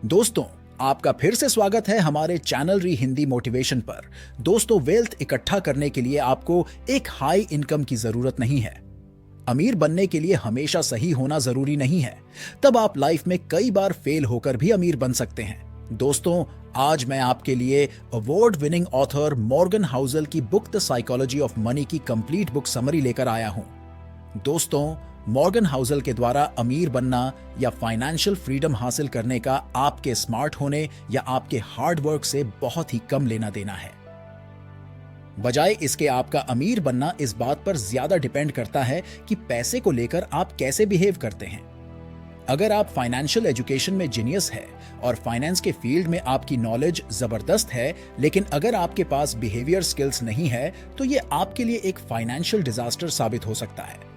दोस्तों, आपका फिर से स्वागत है हमारे चैनल री हिंदी मोटिवेशन पर। दोस्तों, वेल्थ इकट्ठा करने के लिए आपको एक हाई इनकम की जरूरत नहीं है। अमीर बनने के लिए हमेशा सही होना जरूरी नहीं है। तब आप लाइफ में कई बार फेल होकर भी अमीर बन सकते हैं। दोस्तों, आज मैं आपके लिए award winning author Morgan Housel की book the psychology of money की कंप्लीट बुक समरी लेकर आया हूं। दोस्तों, मॉर्गन हाउसल के द्वारा अमीर बनना या फाइनेंशियल फ्रीडम हासिल करने का आपके स्मार्ट होने या आपके हार्ड वर्क से बहुत ही कम लेना देना है। बजाय इसके आपका अमीर बनना इस बात पर ज्यादा डिपेंड करता है कि पैसे को लेकर आप कैसे बिहेव करते हैं। अगर आप फाइनेंशियल एजुकेशन में जीनियस है और फाइनेंस के फील्ड में आपकी नॉलेज जबरदस्त है, लेकिन अगर आपके पास बिहेवियर स्किल्स नहीं है तो ये आपके लिए एक फाइनेंशियल डिजास्टर साबित हो सकता है।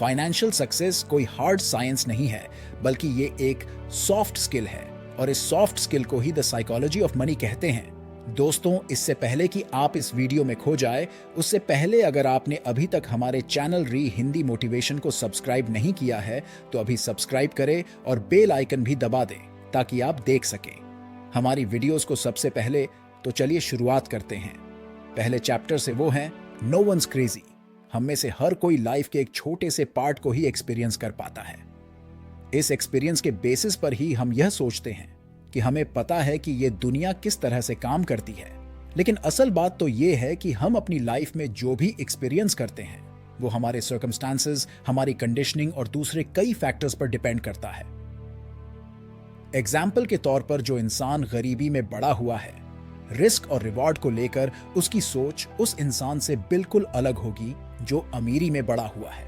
फाइनेंशियल सक्सेस कोई हार्ड साइंस नहीं है, बल्कि ये एक सॉफ्ट स्किल है और इस सॉफ्ट स्किल को ही द साइकोलॉजी ऑफ मनी कहते हैं। दोस्तों, इससे पहले कि आप इस वीडियो में खो जाए, उससे पहले अगर आपने अभी तक हमारे चैनल री हिंदी मोटिवेशन को सब्सक्राइब नहीं किया है तो अभी सब्सक्राइब करें और बेल आइकन भी दबा दें ताकि आप देख सकें हमारी वीडियोस को सबसे पहले। तो चलिए शुरुआत करते हैं। पहले चैप्टर से वो है नो वन्स क्रेजी। हम में से हर कोई लाइफ के एक छोटे से पार्ट को ही एक्सपीरियंस कर पाता है। इस एक्सपीरियंस के बेसिस पर ही हम यह सोचते हैं कि हमें पता है कि ये दुनिया किस तरह से काम करती है। लेकिन असल बात तो ये है कि हम अपनी लाइफ में जो भी एक्सपीरियंस करते हैं वो हमारे सर्कमस्टांसेस, हमारी कंडीशनिंग और दूसरे कई फैक्टर्स पर डिपेंड करता है। एग्जाम्पल के तौर पर जो इंसान गरीबी में बड़ा हुआ है, रिस्क और रिवॉर्ड को लेकर उसकी सोच उस इंसान से बिल्कुल अलग होगी जो अमीरी में बड़ा हुआ है।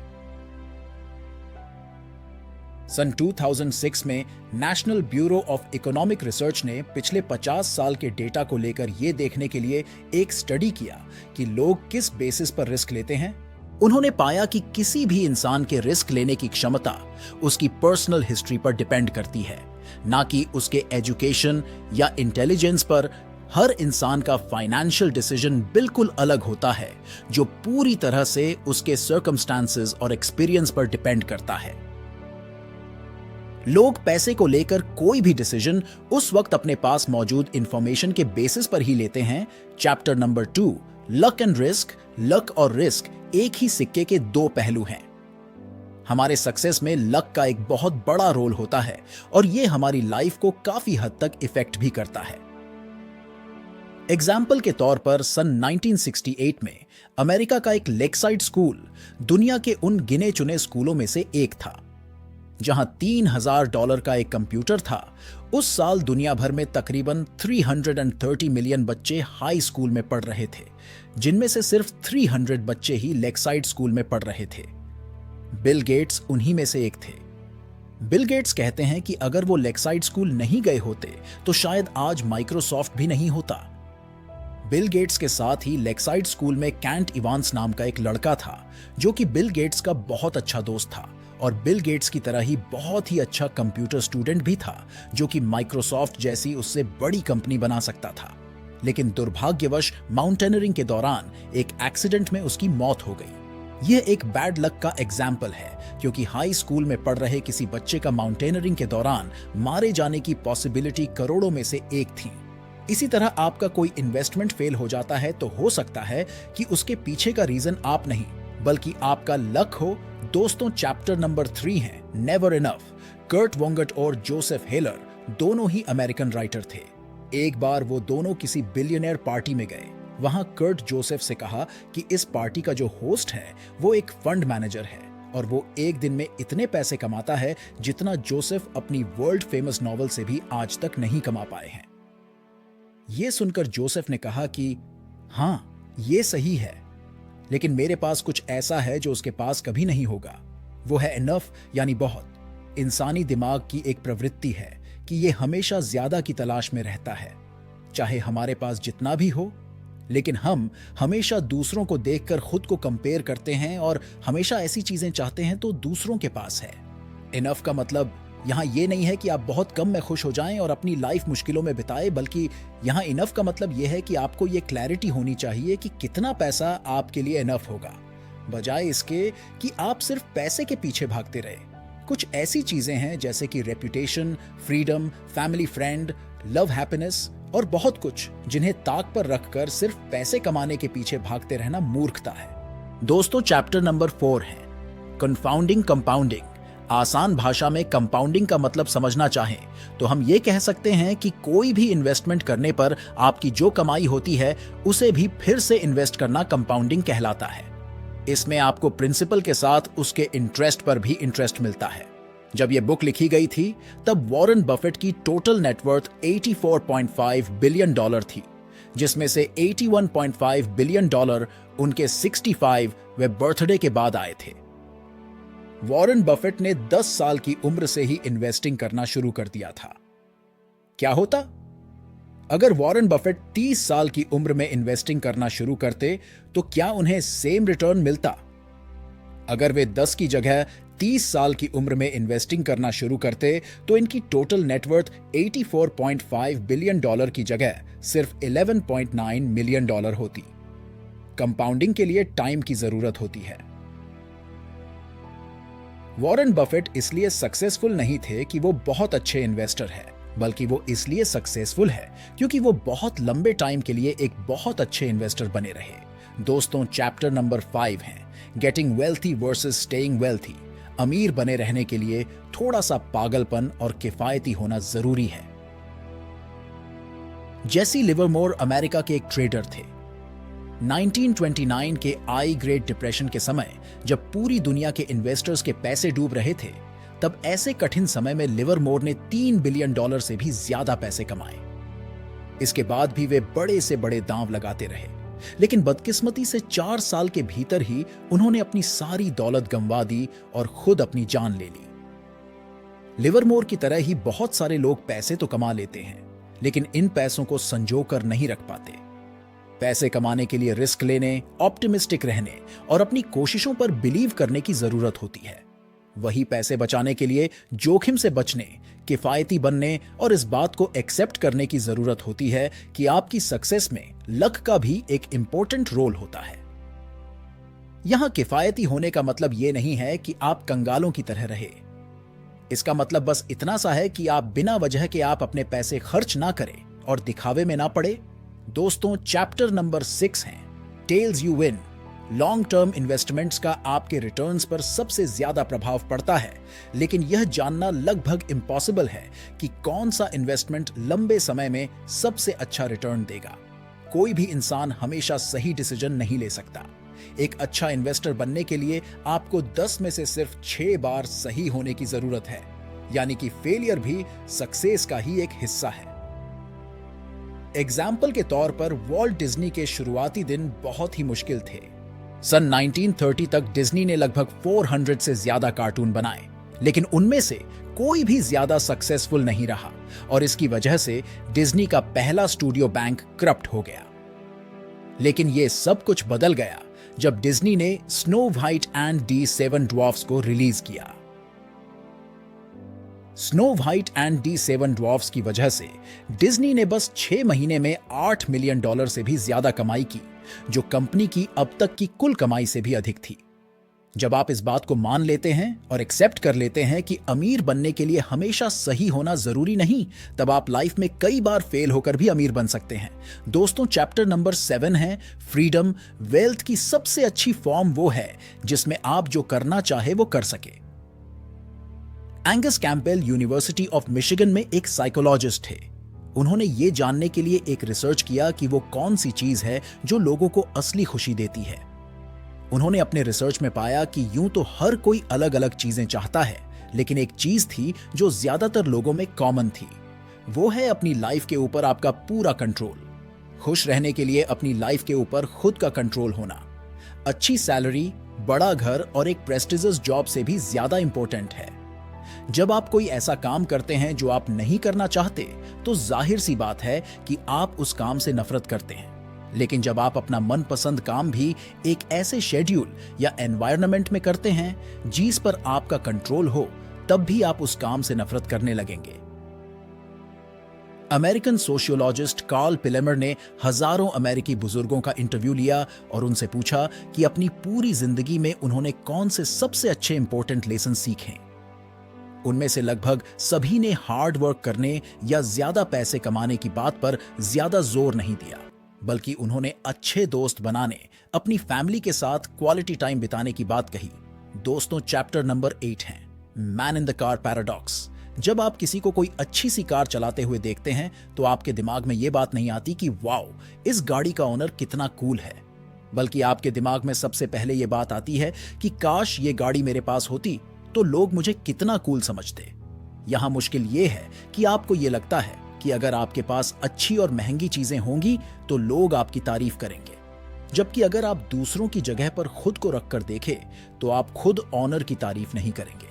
सन 2006 में national bureau of economic research ने पिछले 50 साल के डेटा को लेकर यह देखने के लिए एक स्टडी किया कि लोग किस बेसिस पर रिस्क लेते हैं। उन्होंने पाया कि किसी भी इंसान के रिस्क लेने की क्षमता उसकी पर्सनल हिस्ट्री पर डिपेंड करती है, ना कि उसके एजुकेशन या इंटेलिजेंस पर। हर इंसान का फाइनेंशियल डिसीजन बिल्कुल अलग होता है, जो पूरी तरह से उसके सर्कमस्टांसेस और एक्सपीरियंस पर डिपेंड करता है। लोग पैसे को लेकर कोई भी डिसीजन उस वक्त अपने पास मौजूद इंफॉर्मेशन के बेसिस पर ही लेते हैं। Chapter number 2, luck and risk. Luck और रिस्क एक ही सिक्के के दो पहलू हैं। हमारे सक्सेस में लक का एक बहुत बड़ा रोल होता है और यह हमारी लाइफ को काफी हद तक इफेक्ट भी करता है। एग्जाम्पल के तौर पर सन 1968 में अमेरिका का एक लेकसाइड स्कूल दुनिया के उन गिने चुने स्कूलों में से एक था जहां $3000 का एक कंप्यूटर था। उस साल दुनिया भर में तकरीबन 330 मिलियन बच्चे हाई स्कूल में पढ़ रहे थे, जिनमें से सिर्फ 300 बच्चे ही लेकसाइड स्कूल में पढ़ रहे थे। बिल गेट्स उन्हीं में से एक थे। बिल गेट्स कहते हैं कि अगर वो लेकसाइड स्कूल नहीं गए होते तो शायद आज माइक्रोसॉफ्ट भी नहीं होता। बिल गेट्स के साथ ही लेकसाइड स्कूल में कैंट इवांस नाम का एक लड़का था जो कि बिल गेट्स का बहुत अच्छा दोस्त था और बिल गेट्स की तरह ही बहुत ही अच्छा कंप्यूटर स्टूडेंट भी था, जो कि माइक्रोसॉफ्ट जैसी उससे बड़ी कंपनी बना सकता था। लेकिन दुर्भाग्यवश माउंटेनियरिंग के दौरान एक एक्सीडेंट में उसकी मौत हो गई। यह एक बैड लक का एग्जाम्पल है, क्योंकि हाई स्कूल में पढ़ रहे किसी बच्चे का माउंटेनियरिंग के दौरान मारे जाने की पॉसिबिलिटी करोड़ों में से एक थी। इसी तरह आपका कोई इन्वेस्टमेंट फेल हो जाता है तो हो सकता है कि उसके पीछे का रीजन आप नहीं बल्कि आपका लक हो। दोस्तों, चैप्टर नंबर 3 है नेवर इनफ। कर्ट वोंगट और जोसेफ हेलर दोनों ही अमेरिकन राइटर थे। एक बार वो दोनों किसी बिलियनियर पार्टी में गए। वहां कर्ट जोसेफ से कहा कि इस पार्टी का जो होस्ट है वो एक फंड मैनेजर है और वो एक दिन में इतने पैसे कमाता है जितना जोसेफ अपनी वर्ल्ड फेमस नॉवल से भी आज तक नहीं कमा पाए हैं। यह सुनकर जोसेफ ने कहा कि हाँ, ये सही है, लेकिन मेरे पास कुछ ऐसा है जो उसके पास कभी नहीं होगा। वो है इनफ, यानी बहुत। इंसानी दिमाग की एक प्रवृत्ति है कि ये हमेशा ज्यादा की तलाश में रहता है, चाहे हमारे पास जितना भी हो। लेकिन हम हमेशा दूसरों को देखकर खुद को कंपेयर करते हैं और हमेशा ऐसी चीजें चाहते हैं तो दूसरों के पास है। इनफ का मतलब यहाँ ये नहीं है कि आप बहुत कम में खुश हो जाएं और अपनी लाइफ मुश्किलों में बिताएं, बल्कि यहाँ इनफ का मतलब यह है कि आपको ये क्लैरिटी होनी चाहिए कि कितना पैसा आपके लिए इनफ होगा, बजाय इसके कि आप सिर्फ पैसे के पीछे भागते रहे। कुछ ऐसी चीजें हैं जैसे कि reputation, freedom, family friend, love, happiness और बहुत कुछ जिन्हें ताक पर रखकर सिर्फ पैसे कमाने के पीछे भागते रहना मूर्खता है। दोस्तों, चैप्टर नंबर 4 है कंफाउंडिंग कंपाउंडिंग। आसान भाषा में कंपाउंडिंग का मतलब समझना चाहें तो हम ये कह सकते हैं कि कोई भी इन्वेस्टमेंट करने पर आपकी जो कमाई होती है उसे भी फिर से इन्वेस्ट करना कंपाउंडिंग कहलाता है। इसमें आपको प्रिंसिपल के साथ उसके इंटरेस्ट पर भी इंटरेस्ट मिलता है। जब यह बुक लिखी गई थी तब वॉरेन बफेट की टोटल नेटवर्थ $84.5 बिलियन थी, जिसमें से $81.5 बिलियन उनके 65वें बर्थडे के बाद आए थे। वॉरेन बफेट ने 10 साल की उम्र से ही इन्वेस्टिंग करना शुरू कर दिया था। क्या होता अगर वॉरेन बफेट 30 साल की उम्र में इन्वेस्टिंग करना शुरू करते तो क्या उन्हें सेम रिटर्न मिलता? अगर वे 10 की जगह 30 साल की उम्र में इन्वेस्टिंग करना शुरू करते तो इनकी टोटल नेटवर्थ $84.5 बिलियन की जगह सिर्फ $11.9 मिलियन होती। कंपाउंडिंग के लिए टाइम की जरूरत होती है। वॉरेन बफेट इसलिए सक्सेसफुल नहीं थे कि वो बहुत अच्छे इन्वेस्टर हैं, बल्कि वो इसलिए सक्सेसफुल है क्योंकि वो बहुत लंबे टाइम के लिए एक बहुत अच्छे इन्वेस्टर बने रहे। दोस्तों, चैप्टर नंबर 5 है getting wealthy versus staying wealthy. अमीर बने रहने के लिए थोड़ा सा पागलपन और किफायती होना जरूरी है। जेसी लिवरमोर अमेरिका के एक ट्रेडर थे। 1929 के आई ग्रेट डिप्रेशन के समय जब पूरी दुनिया के इन्वेस्टर्स के पैसे डूब रहे थे, तब ऐसे कठिन समय में लिवरमोर ने $3 बिलियन से भी ज्यादा पैसे कमाए। इसके बाद भी वे बड़े से बड़े दांव लगाते रहे, लेकिन बदकिस्मती से 4 साल के भीतर ही उन्होंने अपनी सारी दौलत गंवा दी और खुद अपनी जान ले ली। लिवरमोर की तरह ही बहुत सारे लोग पैसे तो कमा लेते हैं, लेकिन इन पैसों को संजो कर नहीं रख पाते। पैसे कमाने के लिए रिस्क लेने, ऑप्टिमिस्टिक रहने और अपनी कोशिशों पर बिलीव करने की जरूरत होती है। वही पैसे बचाने के लिए जोखिम से बचने, किफायती बनने और इस बात को एक्सेप्ट करने की जरूरत होती है कि आपकी सक्सेस में लक का भी एक इंपॉर्टेंट रोल होता है। यहां किफायती होने का मतलब यह नहीं है कि आप कंगालों की तरह रहे। इसका मतलब बस इतना सा है कि आप बिना वजह के आप अपने पैसे खर्च ना करें और दिखावे में ना पड़े। दोस्तों, चैप्टर नंबर 6 है tells you win. Long term investments का आपके रिटर्न्स पर सबसे ज्यादा प्रभाव पड़ता है, लेकिन यह जानना लगभग इम्पॉसिबल है कि कौन सा इन्वेस्टमेंट लंबे समय में सबसे अच्छा रिटर्न देगा। कोई भी इंसान हमेशा सही डिसीजन नहीं ले सकता। एक अच्छा इन्वेस्टर बनने के लिए आपको 10 में से सिर्फ 6 बार सही होने की जरूरत है, यानी कि फेलियर भी सक्सेस का ही एक हिस्सा है। एग्जाम्पल के तौर पर वॉल्ट डिज्नी के शुरुआती दिन बहुत ही मुश्किल थे। सन 1930 तक डिज्नी ने लगभग 400 से ज्यादा कार्टून बनाए, लेकिन उनमें से कोई भी ज्यादा सक्सेसफुल नहीं रहा और इसकी वजह से डिज्नी का पहला स्टूडियो बैंक करप्ट हो गया। लेकिन यह सब कुछ बदल गया जब डिज्नी ने snow white and the 7 dwarfs को रिलीज किया। Snow white and the 7 dwarfs की वजह से डिज्नी ने बस 6 महीने में $8 मिलियन से भी ज्यादा कमाई की, जो कंपनी की अब तक की कुल कमाई से भी अधिक थी। जब आप इस बात को मान लेते हैं और एक्सेप्ट कर लेते हैं कि अमीर बनने के लिए हमेशा सही होना जरूरी नहीं, तब आप लाइफ में कई बार फेल होकर भी अमीर बन सकते हैं। दोस्तों, चैप्टर नंबर 7 है फ्रीडम। वेल्थ की सबसे अच्छी फॉर्म वो है जिसमें आप जो करना चाहे वो कर सके। Angus Campbell university of Michigan में एक साइकोलॉजिस्ट थे। उन्होंने ये जानने के लिए एक रिसर्च किया कि वो कौन सी चीज है जो लोगों को असली खुशी देती है। उन्होंने अपने रिसर्च में पाया कि यूं तो हर कोई अलग अलग चीजें चाहता है, लेकिन एक चीज थी जो ज्यादातर लोगों में कॉमन थी। वो है अपनी लाइफ के ऊपर आपका पूरा कंट्रोल। खुश रहने के लिए अपनी लाइफ के ऊपर खुद का कंट्रोल होना अच्छी सैलरी, बड़ा घर और एक प्रेस्टिजियस जॉब से भी ज्यादा इंपॉर्टेंट है। जब आप कोई ऐसा काम करते हैं जो आप नहीं करना चाहते, तो जाहिर सी बात है कि आप उस काम से नफरत करते हैं। लेकिन जब आप अपना मनपसंद काम भी एक ऐसे शेड्यूल या एनवायरनमेंट में करते हैं जिस पर आपका कंट्रोल हो, तब भी आप उस काम से नफरत करने लगेंगे। अमेरिकन सोशियोलॉजिस्ट कार्ल पिलेमर ने हजारों अमेरिकी बुजुर्गों का इंटरव्यू लिया और उनसे पूछा कि अपनी पूरी जिंदगी में उन्होंने कौन से सबसे अच्छे इंपॉर्टेंट लेसन सीखे। उनमें से लगभग सभी ने हार्ड वर्क करने या ज्यादा पैसे कमाने की बात पर ज्यादा जोर नहीं दिया, बल्कि उन्होंने अच्छे दोस्त बनाने, अपनी फैमिली के साथ क्वालिटी टाइम बिताने की बात कही। दोस्तों, चैप्टर नंबर 8 है man in the car paradox. जब आप किसी को कोई अच्छी सी कार चलाते हुए देखते हैं तो आपके दिमाग में यह बात नहीं आती कि वाओ, इस गाड़ी का ओनर कितना कूल है, बल्कि आपके दिमाग में सबसे पहले यह बात आती है कि काश ये गाड़ी मेरे पास होती तो लोग मुझे कितना कूल समझते। यहां मुश्किल यह है कि आपको यह लगता है कि अगर आपके पास अच्छी और महंगी चीजें होंगी तो लोग आपकी तारीफ करेंगे, जबकि अगर आप दूसरों की जगह पर खुद को रखकर देखें तो आप खुद ऑनर की तारीफ नहीं करेंगे।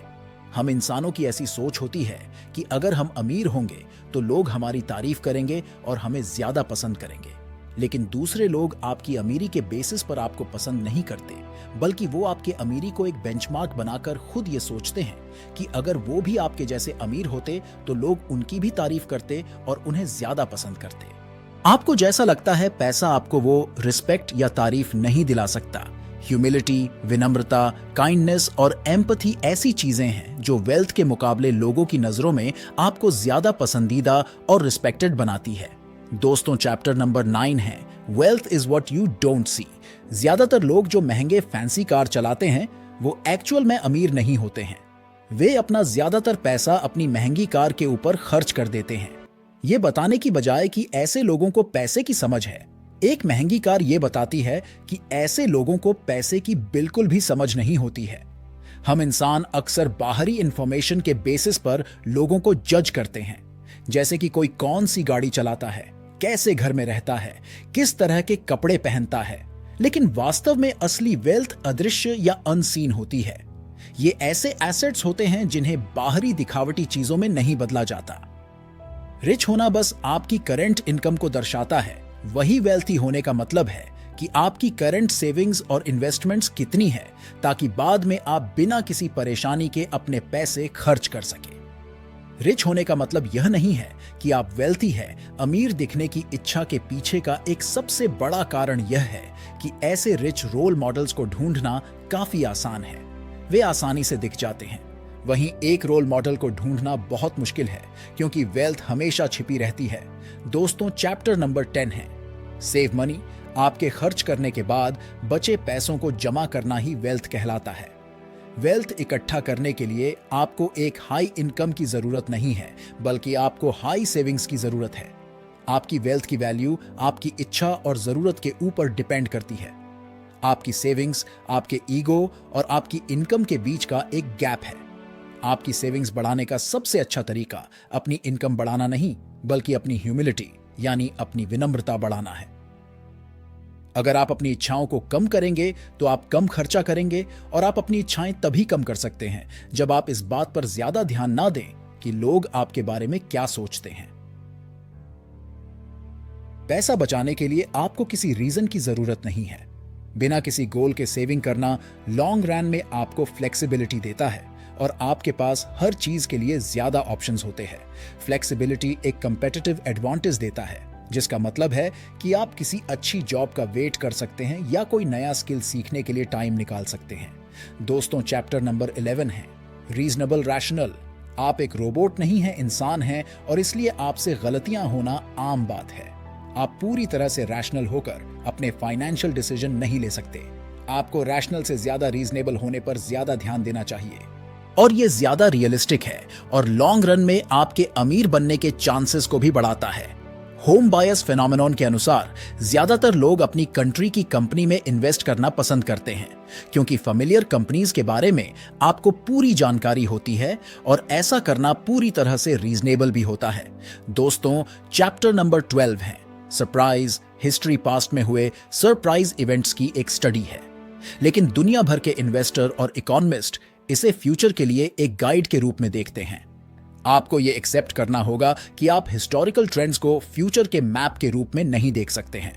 हम इंसानों की ऐसी सोच होती है कि अगर हम अमीर होंगे तो लोग हमारी तारीफ करेंगे और हमें ज्यादा पसंद करेंगे, लेकिन दूसरे लोग आपकी अमीरी के बेसिस पर आपको पसंद नहीं करते, बल्कि वो आपके अमीरी को एक बेंचमार्क बनाकर खुद ये सोचते हैं कि अगर वो भी आपके जैसे अमीर होते तो लोग उनकी भी तारीफ करते और उन्हें ज्यादा पसंद करते। आपको जैसा लगता है पैसा आपको वो रिस्पेक्ट या तारीफ नहीं दिला सकता। ह्यूमिलिटी, विनम्रता, काइंडनेस और एम्पैथी ऐसी चीजें हैं जो वेल्थ के मुकाबले लोगों की नजरों में आपको ज्यादा पसंदीदा और रिस्पेक्टेड बनाती है। दोस्तों, चैप्टर नंबर 9 है wealth is what you don't see. ज्यादातर लोग जो महंगे फैंसी कार चलाते हैं वो एक्चुअल में अमीर नहीं होते हैं। वे अपना ज्यादातर पैसा अपनी महंगी कार के ऊपर खर्च कर देते हैं, ये बताने की बजाय कि ऐसे लोगों को पैसे की समझ है। एक महंगी कार ये बताती है कि ऐसे लोगों को पैसे की बिल्कुल भी समझ नहीं होती है। हम इंसान अक्सर बाहरी इंफॉर्मेशन के बेसिस पर लोगों को जज करते हैं, जैसे कि कोई कौन सी गाड़ी चलाता है, कैसे घर में रहता है, किस तरह के कपड़े पहनता है। लेकिन वास्तव में असली वेल्थ अदृश्य या अनसीन होती है। ये ऐसे एसेट्स होते हैं जिन्हें बाहरी दिखावटी चीजों में नहीं बदला जाता। रिच होना बस आपकी करंट इनकम को दर्शाता है, वही वेल्थी होने का मतलब है कि आपकी करंट सेविंग्स और इन्वेस्टमेंट्स कितनी है, ताकि बाद में आप बिना किसी परेशानी के अपने पैसे खर्च कर सके। रिच होने का मतलब यह नहीं है कि आप वेल्थी है। अमीर दिखने की इच्छा के पीछे का एक सबसे बड़ा कारण यह है कि ऐसे रिच रोल मॉडल्स को ढूंढना काफी आसान है, वे आसानी से दिख जाते हैं। वहीं एक रोल मॉडल को ढूंढना बहुत मुश्किल है, क्योंकि वेल्थ हमेशा छिपी रहती है। दोस्तों, चैप्टर नंबर 10 है सेव मनी। आपके खर्च करने के बाद बचे पैसों को जमा करना ही वेल्थ कहलाता है। वेल्थ इकट्ठा करने के लिए आपको एक हाई इनकम की जरूरत नहीं है, बल्कि आपको हाई सेविंग्स की जरूरत है। आपकी वेल्थ की वैल्यू आपकी इच्छा और जरूरत के ऊपर डिपेंड करती है। आपकी सेविंग्स आपके ईगो और आपकी इनकम के बीच का एक गैप है। आपकी सेविंग्स बढ़ाने का सबसे अच्छा तरीका अपनी इनकम बढ़ाना नहीं, बल्कि अपनी ह्यूमिलिटी यानी अपनी विनम्रता बढ़ाना है। अगर आप अपनी इच्छाओं को कम करेंगे तो आप कम खर्चा करेंगे, और आप अपनी इच्छाएं तभी कम कर सकते हैं जब आप इस बात पर ज्यादा ध्यान ना दें कि लोग आपके बारे में क्या सोचते हैं। पैसा बचाने के लिए आपको किसी रीजन की जरूरत नहीं है। बिना किसी गोल के सेविंग करना लॉन्ग रन में आपको फ्लेक्सिबिलिटी देता है, और आपके पास हर चीज के लिए ज्यादा ऑप्शंस होते हैं। फ्लेक्सिबिलिटी एक कंपेटिटिव एडवांटेज देता है, जिसका मतलब है कि आप किसी अच्छी जॉब का वेट कर सकते हैं या कोई नया स्किल सीखने के लिए टाइम निकाल सकते हैं। दोस्तों, चैप्टर नंबर 11 है रीजनेबल रैशनल। आप एक रोबोट नहीं है, इंसान हैं, और इसलिए आपसे गलतियां होना आम बात है। आप पूरी तरह से रैशनल होकर अपने फाइनेंशियल डिसीजन नहीं ले सकते। आपको रैशनल से ज्यादा रीजनेबल होने पर ज्यादा ध्यान देना चाहिए, और ये ज्यादा रियलिस्टिक है और लॉन्ग रन में आपके अमीर बनने के चांसेस को भी बढ़ाता है। होम बायस फेनोमेनन के अनुसार ज्यादातर लोग अपनी कंट्री की कंपनी में इन्वेस्ट करना पसंद करते हैं, क्योंकि फेमिलियर कंपनीज के बारे में आपको पूरी जानकारी होती है, और ऐसा करना पूरी तरह से रीजनेबल भी होता है। दोस्तों, चैप्टर नंबर 12 है सरप्राइज। हिस्ट्री पास्ट में हुए सरप्राइज इवेंट्स की एक स्टडी है, लेकिन दुनिया भर के इन्वेस्टर और इकोनॉमिस्ट इसे फ्यूचर के लिए एक गाइड के रूप में देखते हैं। आपको यह एक्सेप्ट करना होगा कि आप हिस्टोरिकल ट्रेंड्स को फ्यूचर के मैप के रूप में नहीं देख सकते हैं।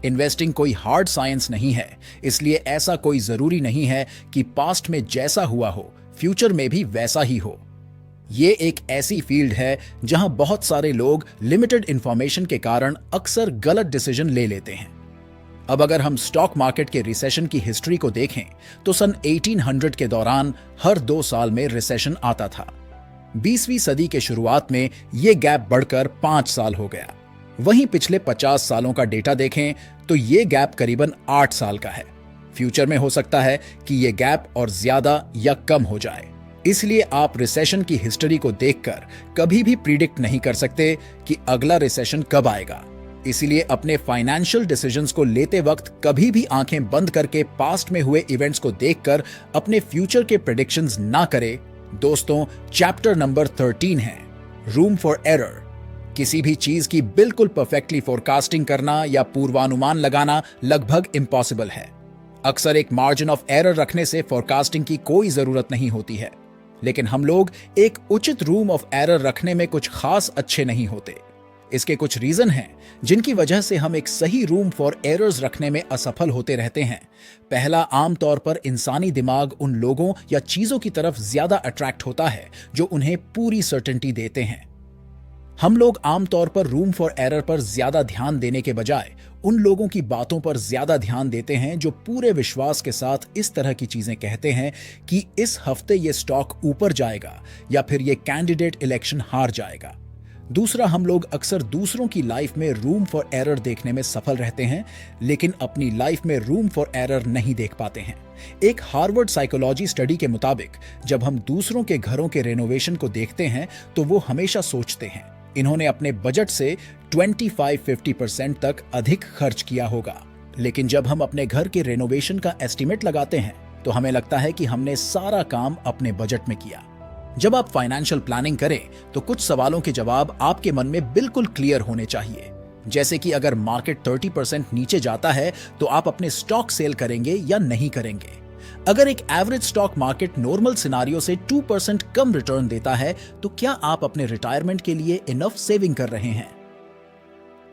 इन्वेस्टिंग कोई हार्ड साइंस नहीं है, इसलिए ऐसा कोई जरूरी नहीं है कि पास्ट में जैसा हुआ हो फ्यूचर में भी वैसा ही हो। ये एक ऐसी फील्ड है जहां बहुत सारे लोग लिमिटेड इंफॉर्मेशन के कारण अक्सर गलत डिसीजन ले लेते हैं। अब अगर हम स्टॉक मार्केट के रिसेशन की हिस्ट्री को देखें तो सन 1800 के दौरान हर 2 साल में रिसेशन आता था। 20वीं सदी के शुरुआत में ये गैप बढ़कर 5 साल हो गया। वहीं पिछले 50 सालों का डेटा देखें तो ये गैप करीबन 8 साल का है। फ्यूचर में हो सकता है कि ये गैप और ज्यादा या कम हो जाए। इसलिए आप रिसेशन की हिस्ट्री को देखकर कभी भी प्रिडिक्ट नहीं कर सकते कि अगला रिसेशन कब आएगा। इसीलिए अपने फाइनेंशियल डिसीजंस को लेते वक्त कभी भी आंखें बंद करके पास्ट में हुए इवेंट्स को देखकर अपने फ्यूचर के प्रेडिक्शंस ना करें। दोस्तों, चैप्टर नंबर 13 है रूम फॉर एरर। किसी भी चीज की बिल्कुल परफेक्टली फोरकास्टिंग करना या पूर्वानुमान लगाना लगभग इम्पॉसिबल है। अक्सर एक मार्जिन ऑफ एरर रखने से फोरकास्टिंग की कोई जरूरत नहीं होती है, लेकिन हम लोग एक उचित रूम ऑफ एरर रखने में कुछ खास अच्छे नहीं होते। इसके कुछ रीजन हैं जिनकी वजह से हम एक सही रूम फॉर एरर्स रखने में असफल होते रहते हैं। पहला, आमतौर पर इंसानी दिमाग उन लोगों या चीजों की तरफ ज्यादा अट्रैक्ट होता है जो उन्हें पूरी सर्टेनिटी देते हैं। हम लोग आमतौर पर रूम फॉर एरर पर ज्यादा ध्यान देने के बजाय उन लोगों की बातों पर ज्यादा ध्यान देते हैं जो पूरे विश्वास के साथ इस तरह की चीजें कहते हैं कि इस हफ्ते ये स्टॉक ऊपर जाएगा या फिर ये कैंडिडेट इलेक्शन हार जाएगा। दूसरा, हम लोग अक्सर दूसरों की लाइफ में रूम फॉर एरर देखने में सफल रहते हैं, लेकिन अपनी लाइफ में रूम फॉर एरर नहीं देख पाते हैं। एक हार्वर्ड साइकोलॉजी स्टडी के मुताबिक जब हम दूसरों के घरों के रेनोवेशन को देखते हैं तो वो हमेशा सोचते हैं इन्होंने अपने बजट से 25-50% तक अधिक खर्च किया होगा। लेकिन जब हम अपने घर के रेनोवेशन का एस्टीमेट लगाते हैं तो हमें लगता है कि हमने सारा काम अपने बजट में किया। जब आप फाइनेंशियल प्लानिंग करें तो कुछ सवालों के जवाब आपके मन में बिल्कुल क्लियर होने चाहिए, जैसे कि अगर मार्केट 30% नीचे जाता है तो आप अपने स्टॉक सेल करेंगे या नहीं करेंगे। अगर एक average stock market normal scenario से 2% कम रिटर्न देता है तो क्या आप अपने रिटायरमेंट के लिए इनफ सेविंग कर रहे हैं?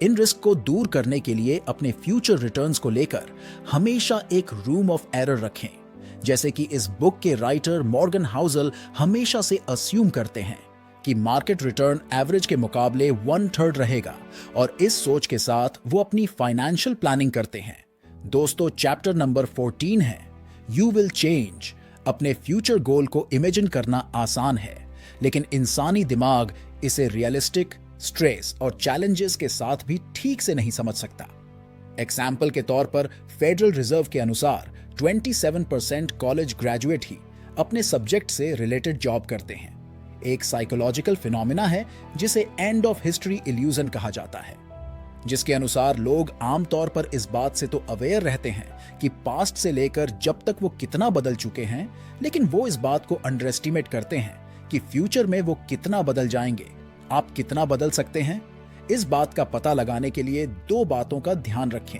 इन रिस्क को दूर करने के लिए अपने फ्यूचर रिटर्न्स को लेकर हमेशा एक रूम ऑफ एरर रखें। जैसे कि इस बुक के राइटर मॉर्गन हाउसल हमेशा से अस्यूम करते हैं कि मार्केट रिटर्न एवरेज के मुकाबले 1/3 रहेगा और इस सोच के साथ वो अपनी फाइनेंशियल प्लानिंग करते हैं। दोस्तों, चैप्टर नंबर 14 है यू विल चेंज। अपने फ्यूचर गोल को इमेजिन करना आसान है, लेकिन इंसानी दिमाग इसे रियलिस्टिक, स्ट्रेस और चैलेंजेस के साथ भी ठीक से नहीं समझ सकता। एग्जाम्पल के तौर पर फेडरल रिजर्व के अनुसार 27% कॉलेज ग्रेजुएट ही अपने सब्जेक्ट से रिलेटेड जॉब करते हैं। एक साइकोलॉजिकल फिनोमिना है जिसे एंड ऑफ हिस्ट्री इल्यूजन कहा जाता है, जिसके अनुसार लोग आमतौर पर इस बात से तो अवेयर रहते हैं कि पास्ट से लेकर जब तक वो कितना बदल चुके हैं, लेकिन वो इस बात को अंडर एस्टिमेट करते हैं कि फ्यूचर में वो कितना बदल जाएंगे। आप कितना बदल सकते हैं, इस बात का पता लगाने के लिए 2 बातों का ध्यान रखें।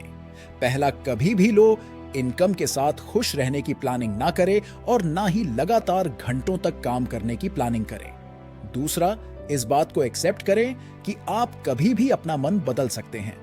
पहला, कभी भी लो इनकम के साथ खुश रहने की प्लानिंग ना करें और ना ही लगातार घंटों तक काम करने की प्लानिंग करें। दूसरा, इस बात को एक्सेप्ट करें कि आप कभी भी अपना मन बदल सकते हैं।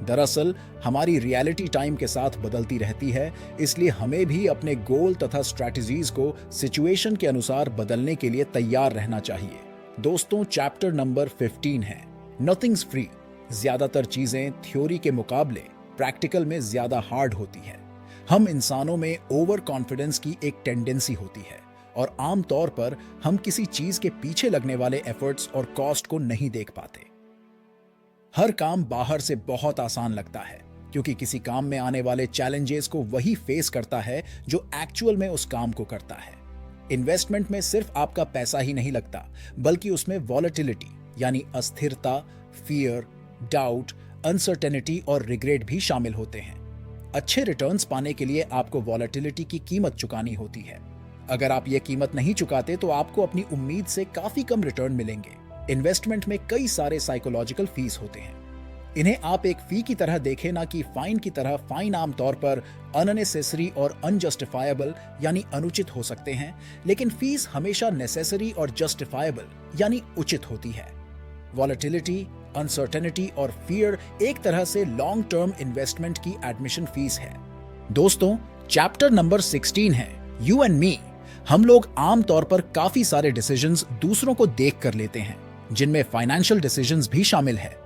दरअसल हमारी रियलिटी टाइम के साथ बदलती रहती है, इसलिए हमें भी अपने गोल तथा स्ट्रैटेजीज को सिचुएशन के अनुसार बदलने के लिए तैयार रहना चाहिए। दोस्तों, चैप्टर नंबर 15 है नथिंग्स फ्री। ज्यादातर चीजें थ्योरी के मुकाबले प्रैक्टिकल में ज्यादा हार्ड होती है। हम इंसानों में ओवर कॉन्फिडेंस की एक टेंडेंसी होती है और आमतौर पर हम किसी चीज के पीछे लगने वाले एफर्ट्स और कॉस्ट को नहीं देख पाते। हर काम बाहर से बहुत आसान लगता है क्योंकि किसी काम में आने वाले चैलेंजेस को वही फेस करता है जो एक्चुअल में उस काम को करता है। इन्वेस्टमेंट में सिर्फ आपका पैसा ही नहीं लगता, बल्कि उसमें वॉलेटिलिटी यानी अस्थिरता, फियर, डाउट, अनसर्टेनिटी और रिग्रेट भी शामिल होते हैं। अच्छे रिटर्न्स पाने के लिए आपको वॉलेटिलिटी की कीमत चुकानी होती है। अगर आप ये कीमत नहीं चुकाते तो आपको अपनी उम्मीद से काफी कम रिटर्न मिलेंगे। इन्वेस्टमेंट में कई सारे साइकोलॉजिकल फीस होते हैं। इन्हें आप एक फी की तरह देखें, ना कि फाइन की तरह। फाइन आमतौर पर अननेसेसरी और अनजस्टिफाइबल यानी अनुचित हो सकते हैं, लेकिन फीस हमेशा नेसेसरी और जस्टिफाइबल यानी उचित होती है। वॉलेटिलिटी, अनसर्टेनिटी और फियर एक तरह से लॉन्ग टर्म इन्वेस्टमेंट की एडमिशन फीस है। दोस्तों, चैप्टर नंबर 16 है यू एंड मी। हम लोग आमतौर पर काफी सारे डिसीजंस दूसरों को देख कर लेते हैं, जिनमें फाइनेंशियल डिसीजंस भी शामिल है।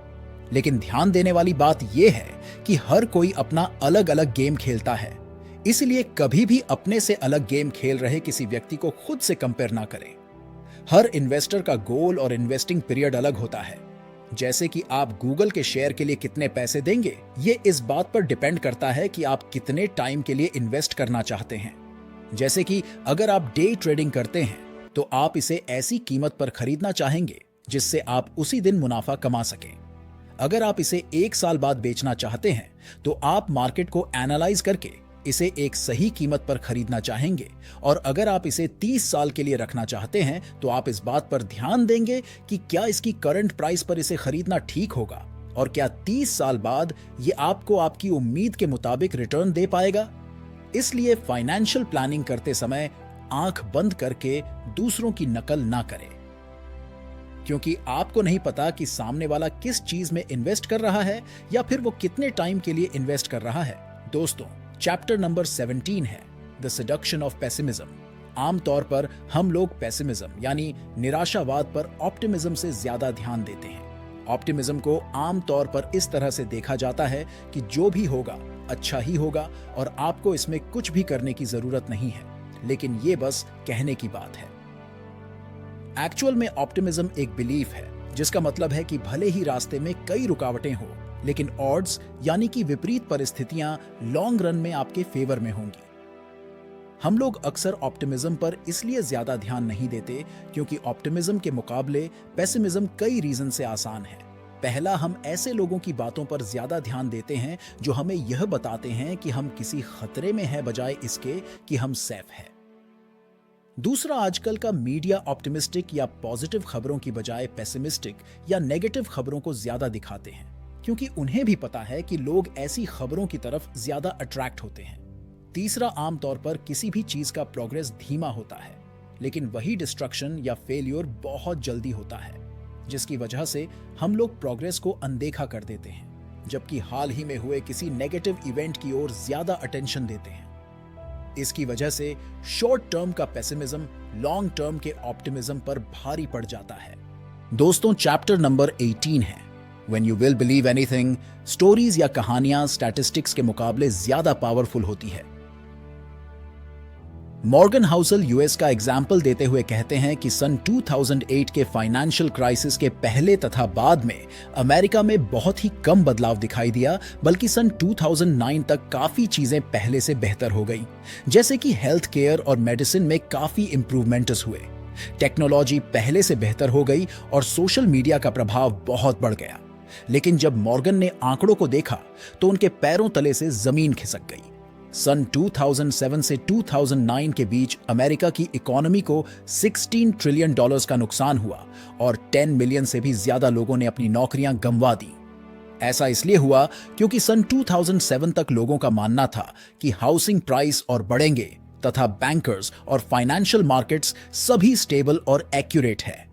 लेकिन ध्यान देने वाली बात यह है कि हर कोई अपना अलग अलग गेम खेलता है, इसलिए कभी भी अपने से अलग गेम खेल रहे किसी व्यक्ति को खुद से कंपेयर ना करें। हर इन्वेस्टर का गोल और इन्वेस्टिंग पीरियड अलग होता है। जैसे कि आप गूगल के शेयर के लिए कितने पैसे देंगे, ये इस बात पर डिपेंड करता है कि आप कितने टाइम के लिए इन्वेस्ट करना चाहते हैं। जैसे कि अगर आप डे ट्रेडिंग करते हैं तो आप इसे ऐसी कीमत पर खरीदना चाहेंगे जिससे आप उसी दिन मुनाफा कमा सकें। अगर आप इसे 1 साल बाद बेचना चाहते हैं तो आप मार्केट को एनालाइज करके इसे एक सही कीमत पर खरीदना चाहेंगे, और अगर आप इसे 30 साल के लिए रखना चाहते हैं तो आप इस बात पर ध्यान देंगे कि क्या इसकी करंट प्राइस पर इसे खरीदना ठीक होगा और क्या 30 साल बाद ये आपको आपकी उम्मीद के मुताबिक रिटर्न दे पाएगा। इसलिए फाइनेंशियल प्लानिंग करते समय आंख बंद करके दूसरों की नकल ना करें, क्योंकि आपको नहीं पता कि सामने वाला किस चीज में इन्वेस्ट कर रहा है या फिर वो कितने टाइम के लिए इन्वेस्ट कर रहा है। दोस्तों, चैप्टर नंबर 17 है द सेडक्शन ऑफ पेसिमिज्म। आमतौर पर हम लोग पेसिमिज्म यानी निराशावाद पर ऑप्टिमिज्म से ज्यादा ध्यान देते हैं। ऑप्टिमिज्म को आमतौर पर इस तरह से देखा जाता है कि जो भी होगा अच्छा ही होगा और आपको इसमें कुछ भी करने की जरूरत नहीं है, लेकिन ये बस कहने की बात है। एक्चुअल में ऑप्टिमिज्म एक बिलीफ है जिसका मतलब है कि भले ही रास्ते में कई रुकावटें हो, लेकिन ऑड्स यानी कि विपरीत परिस्थितियां लॉन्ग रन में आपके फेवर में होंगी। हम लोग अक्सर ऑप्टिमिज्म पर इसलिए ज्यादा ध्यान नहीं देते क्योंकि ऑप्टिमिज्म के मुकाबले पेसिमिज्म कई रीजन से आसान है। पहला, हम ऐसे लोगों की बातों पर ज्यादा ध्यान देते हैं जो हमें यह बताते हैं कि हम किसी खतरे में हैं बजाय इसके कि हम सेफ हैं। दूसरा, आजकल का मीडिया ऑप्टिमिस्टिक या पॉजिटिव खबरों की बजाय पेसिमिस्टिक या नेगेटिव खबरों को ज्यादा दिखाते हैं, क्योंकि उन्हें भी पता है कि लोग ऐसी खबरों की तरफ ज्यादा अट्रैक्ट होते हैं। तीसरा, आमतौर पर किसी भी चीज का प्रोग्रेस धीमा होता है, लेकिन वही डिस्ट्रक्शन या फेल्योर बहुत जल्दी होता है, जिसकी वजह से हम लोग प्रोग्रेस को अनदेखा कर देते हैं, जबकि हाल ही में हुए किसी नेगेटिव इवेंट की ओर ज्यादा अटेंशन देते हैं। इसकी वजह से शॉर्ट टर्म का पेसिमिज्म लॉन्ग टर्म के ऑप्टिमिज्म पर भारी पड़ जाता है। दोस्तों, चैप्टर नंबर 18 है when you will believe anything. Stories या कहानियां स्टैटिस्टिक्स के मुकाबले ज्यादा पावरफुल होती है। मॉर्गन हाउसल यूएस का एग्जाम्पल देते हुए कहते हैं कि सन 2008 के फाइनेंशियल क्राइसिस के पहले तथा बाद में अमेरिका में बहुत ही कम बदलाव दिखाई दिया, बल्कि सन 2009 तक काफी चीजें पहले से बेहतर हो गई। जैसे कि हेल्थ केयर और मेडिसिन में काफी इंप्रूवमेंट्स हुए, टेक्नोलॉजी पहले से बेहतर हो गई और सोशल मीडिया का प्रभाव बहुत बढ़ गया। लेकिन जब मॉर्गन ने आंकड़ों को देखा तो उनके पैरों तले से जमीन खिसक गई। सन 2007 से 2009 के बीच अमेरिका की इकोनॉमी को $16 ट्रिलियन का नुकसान हुआ और 10 मिलियन से भी ज्यादा लोगों ने अपनी नौकरियां गंवा दी। ऐसा इसलिए हुआ क्योंकि सन 2007 तक लोगों का मानना था कि हाउसिंग प्राइस और बढ़ेंगे तथा बैंकर्स और फाइनेंशियल मार्केट्स सभी स्टेबल और एक्यूरेट है।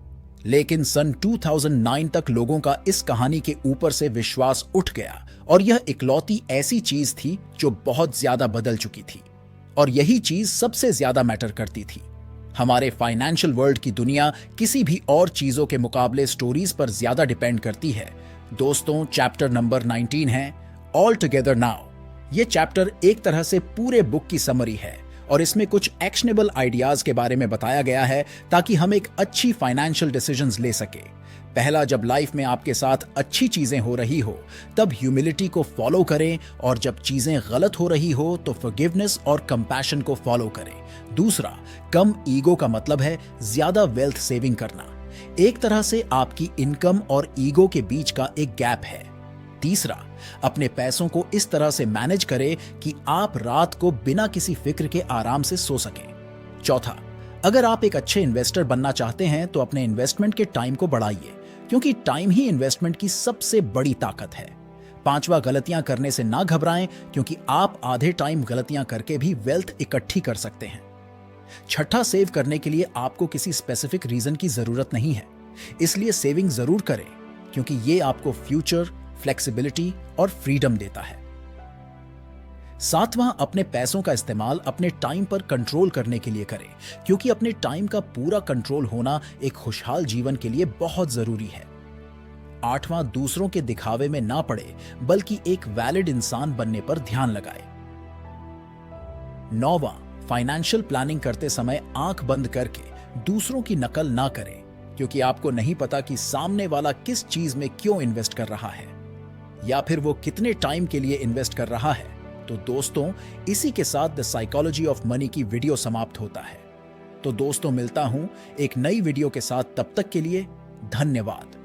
लेकिन सन 2009 तक लोगों का इस कहानी के ऊपर से विश्वास उठ गया और यह इकलौती ऐसी चीज थी जो बहुत ज्यादा बदल चुकी थी, और यही चीज सबसे ज्यादा मैटर करती थी। हमारे फाइनेंशियल वर्ल्ड की दुनिया किसी भी और चीजों के मुकाबले स्टोरीज पर ज्यादा डिपेंड करती है। दोस्तों, चैप्टर नंबर 19 है ऑल टुगेदर नाउ। ये चैप्टर एक तरह से पूरे बुक की समरी है और इसमें कुछ एक्शनेबल आइडियाज के बारे में बताया गया है ताकि हम एक अच्छी फाइनेंशियल डिसीजंस ले सके। पहला, जब लाइफ में आपके साथ अच्छी चीजें हो रही हो तब ह्यूमिलिटी को फॉलो करें, और जब चीजें गलत हो रही हो तो फॉरगिवनेस और कंपैशन को फॉलो करें। दूसरा, कम ईगो का मतलब है ज्यादा वेल्थ सेविंग करना। एक तरह से आपकी इनकम और ईगो के बीच का एक गैप है। तीसरा, अपने पैसों को इस तरह से मैनेज करें कि आप रात को बिना किसी फिक्र के आराम से सो सकें। चौथा, अगर आप एक अच्छे इन्वेस्टर बनना चाहते हैं तो अपने इन्वेस्टमेंट के टाइम को बढ़ाइए, क्योंकि टाइम ही इन्वेस्टमेंट की सबसे बड़ी ताकत है। पांचवा, गलतियां करने से ना घबराएं, क्योंकि आप आधे टाइम गलतियां करके भी वेल्थ इकट्ठी कर सकते हैं। छठा, सेव करने के लिए आपको किसी स्पेसिफिक रीजन की जरूरत नहीं है, इसलिए सेविंग जरूर करें, क्योंकि ये आपको फ्यूचर, फ्लेक्सिबिलिटी और फ्रीडम देता है। सातवां, अपने पैसों का इस्तेमाल अपने टाइम पर कंट्रोल करने के लिए करें, क्योंकि अपने टाइम का पूरा कंट्रोल होना एक खुशहाल जीवन के लिए बहुत जरूरी है। आठवां, दूसरों के दिखावे में ना पड़े बल्कि एक वैलिड इंसान बनने पर ध्यान लगाए। नौवां, फाइनेंशियल प्लानिंग करते समय आंख बंद करके दूसरों की नकल ना करें, क्योंकि आपको नहीं पता कि सामने वाला किस चीज में क्यों इन्वेस्ट कर रहा है या फिर वो कितने टाइम के लिए इन्वेस्ट कर रहा है। तो दोस्तों, इसी के साथ द साइकोलॉजी ऑफ मनी की वीडियो समाप्त होता है। तो दोस्तों, मिलता हूं एक नई वीडियो के साथ, तब तक के लिए धन्यवाद।